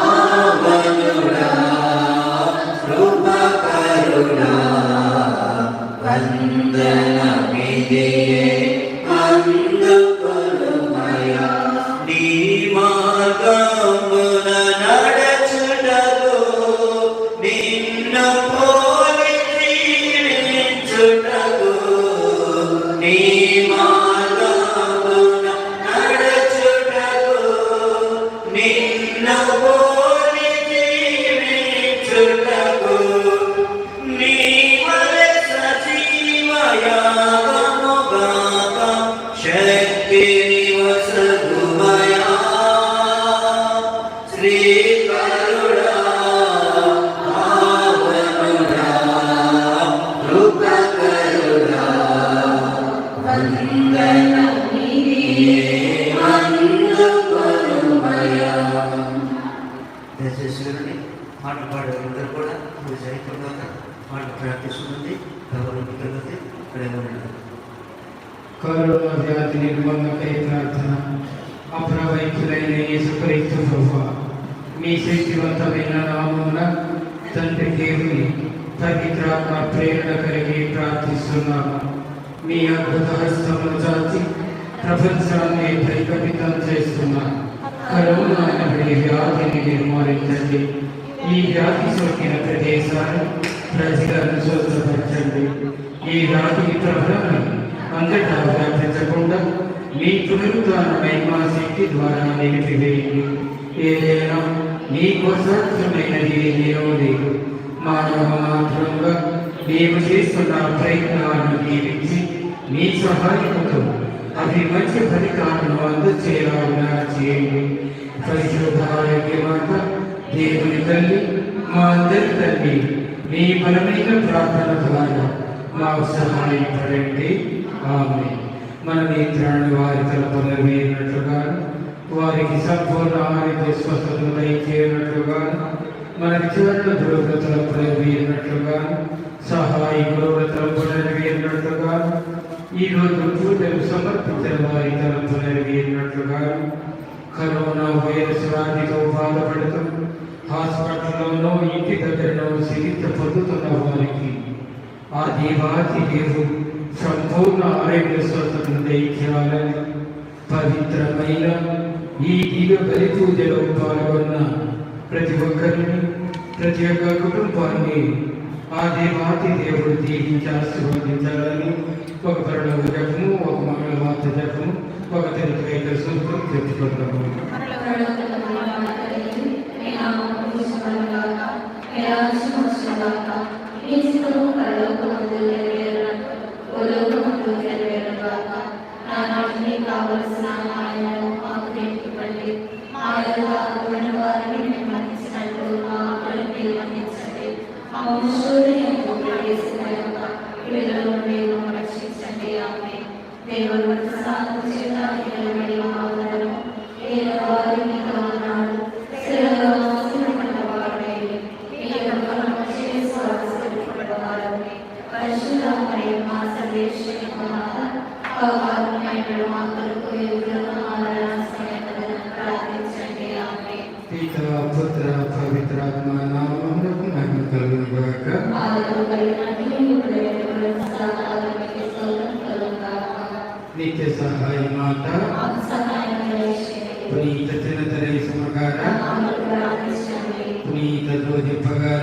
శ్రీకరుణావనుడా కృపకరుణా వందనమిదియే అందుకొనుమయా నీ మార్గమున నడచుటకు నిన్ను పోలి జీవించుటకు నీ మార్గమున నడచుటకు నిన్ను పోలి జీవించుటకు నీ వలె సజీవయాగముగాక శక్తిని వసగుమయా శ్రీకరుణా పావనుడా కృపకరుణా వందనమిదియే అందుకొనుమయా. దయచేసి వినండి. పాట పాడేవారందరూ కూడా పూజ అయిపోయినాక పాట ప్రార్థిస్తుంది. ఎవరు మిగిలితే ఇక్కడే ఉండండి. కరోనా వ్యాధి నిర్మూలనకై ప్రార్థన. అప్రవైకులైన యేసుక్రీస్తు ప్రభువా, మీ శక్తివంతమైన నామమున తండ్రి దేవుని పవిత్రాత్మ ప్రేరణ కలిగి ప్రార్థిస్తున్నాము. మీ అద్భుత హస్తమును చాచి ప్రపంచాన్ని భయకపితం చేస్తున్నాం. కరోనా అనే వ్యాధిని నిర్మూలించండి. ఈ వ్యాధి సోకిన ప్రదేశాన్ని ప్రజలను స్వస్థపరచండి. ఈ వ్యాధి ప్రభావం అంతటా వ్యాపించకుండా మీ పునరుద్ధాన మహిమా శక్తి ద్వారా నిలిపివేయండి. ఏదైనా మీకు అసాధ్యమైనది ఏదో లేదు. మానవ మాత్రంగా మేము చేస్తున్న ప్రయత్నాలను దీవించి మీ సహాయంతో అవి మంచి ఫలితాలను అందచేయాలని చేయండి. పరిశుద్ధ ఆరోగ్యమాత దేవుని తల్లి, మా అందరి తల్లి, మీ బలమైన ప్రార్థన ద్వారా మాకు సహాయపడండి. ఆమె మన నేత్రాన్ని వారి తలపు నెరవేరినట్లుగా, వారికి సంపూర్ణ ఆరోగ్య స్వస్థతను దయచేయనట్లుగా, మన విచారణ దుర్గతులకు నెరవేరినట్లుగా, సహాయకుల తలపు నెరవేరినట్లుగా, ఈరోజు పూజలు సమర్పించిన వారి తలపు నెరవేరినట్లుగా, కరోనా వైరస్ వ్యాధితో బాధపడుతూ హాస్పిటల్లోనూ ఇంటి దగ్గరలో చికిత్స పొందుతున్న వారికి ఆ దేవాతి దేవుడు సంపూర్ణ ఆరోగ్య స్వస్థతను దయచేయాలని పవిత్రమైన ఈ దివ్య బలి పూజలో పాల్గొన్న ప్రతి ఒక్కరిని, ప్రతి ఒక్క కుటుంబాన్ని ఆ దేవాతి దేవుడు దీవించి ఆశీర్వదించాలని ఒక పరలోక జపము, ఒక మంగళవార్త జపము, ఒక తెలుగుైక సూత్రం చెప్పుకుంటాము. కావలసిన ఆయనను మాకు నేర్పివ్వండి. ఆయనగా అటువంటి వారిని మన్నించినట్లు మా ఆకలిని మీరు మన్నించండి. మా వంశోదయంతో ప్రవేశించక వీళ్ళలో నుండి మమ్మల్ని రక్షించండి. ఆమె దేవుడు సాధన చేత నిలబడి మాట్లాడను ఏదో వారి మీద ఉన్నాడు స్థిరంగా స్థిరపడ్డవాడే స్థిరపడ్డవారని పరిశుద్ధ మరియు మా సర్వేశ్వరి పితా పుత్ర పవిత్రాత్మ నామమునకు మహిమ కలుగుగాక. నిత్య సహాయ మాత పునీత తినతరై సుమగార మమ్మల్ని ప్రార్థించండి. పునీత జోజప్ప గారు